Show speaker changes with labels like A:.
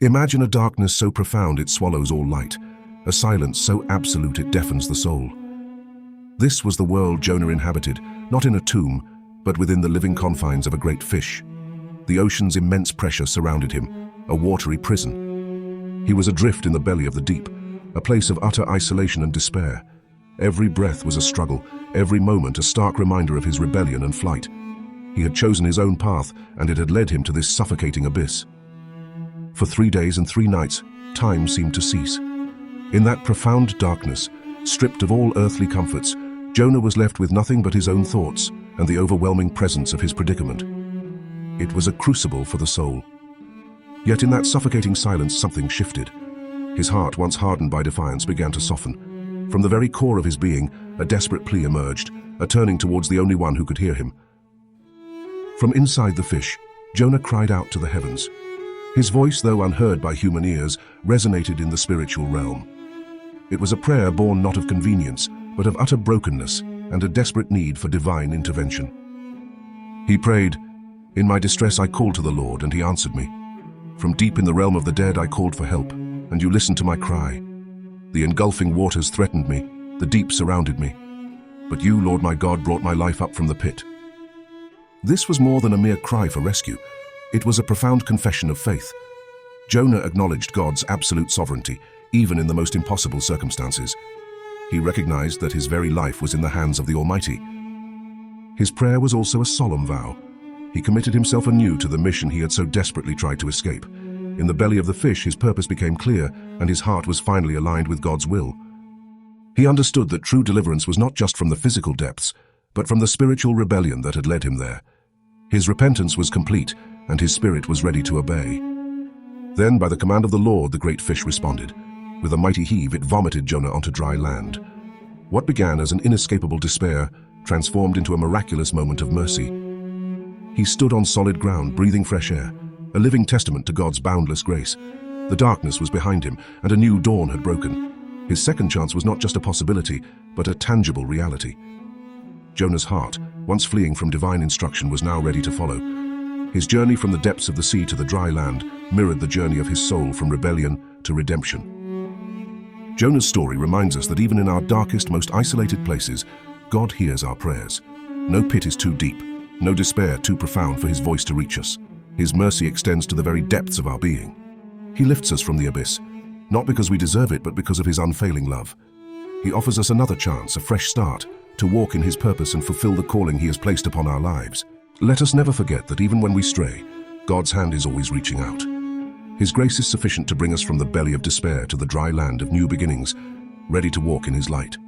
A: Imagine a darkness so profound it swallows all light, a silence so absolute it deafens the soul. This was the world Jonah inhabited, not in a tomb, but within the living confines of a great fish. The ocean's immense pressure surrounded him, a watery prison. He was adrift in the belly of the deep, a place of utter isolation and despair. Every breath was a struggle, every moment a stark reminder of his rebellion and flight. He had chosen his own path, and it had led him to this suffocating abyss. For 3 days and 3 nights, time seemed to cease. In that profound darkness, stripped of all earthly comforts, Jonah was left with nothing but his own thoughts and the overwhelming presence of his predicament. It was a crucible for the soul. Yet in that suffocating silence something shifted. His heart, once hardened by defiance, began to soften. From the very core of his being, a desperate plea emerged, a turning towards the only one who could hear him. From inside the fish, Jonah cried out to the heavens. His voice, though unheard by human ears, resonated in the spiritual realm. It was a prayer born not of convenience, but of utter brokenness and a desperate need for divine intervention. He prayed, "In my distress I called to the Lord, and he answered me. From deep in the realm of the dead I called for help, and you listened to my cry. The engulfing waters threatened me, the deep surrounded me. But you, Lord my God, brought my life up from the pit." This was more than a mere cry for rescue. It was a profound confession of faith. Jonah acknowledged God's absolute sovereignty, even in the most impossible circumstances. He recognized that his very life was in the hands of the Almighty. His prayer was also a solemn vow. He committed himself anew to the mission he had so desperately tried to escape. In the belly of the fish, his purpose became clear, and his heart was finally aligned with God's will. He understood that true deliverance was not just from the physical depths, but from the spiritual rebellion that had led him there. His repentance was complete, and his spirit was ready to obey. Then, by the command of the Lord, the great fish responded. With a mighty heave, it vomited Jonah onto dry land. What began as an inescapable despair transformed into a miraculous moment of mercy. He stood on solid ground, breathing fresh air, a living testament to God's boundless grace. The darkness was behind him, and a new dawn had broken. His second chance was not just a possibility, but a tangible reality. Jonah's heart, once fleeing from divine instruction, was now ready to follow. His journey from the depths of the sea to the dry land mirrored the journey of his soul from rebellion to redemption. Jonah's story reminds us that even in our darkest, most isolated places, God hears our prayers. No pit is too deep, no despair too profound for his voice to reach us. His mercy extends to the very depths of our being. He lifts us from the abyss, not because we deserve it, but because of his unfailing love. He offers us another chance, a fresh start, to walk in his purpose and fulfill the calling he has placed upon our lives. Let us never forget that even when we stray, God's hand is always reaching out. His grace is sufficient to bring us from the belly of despair to the dry land of new beginnings, ready to walk in his light.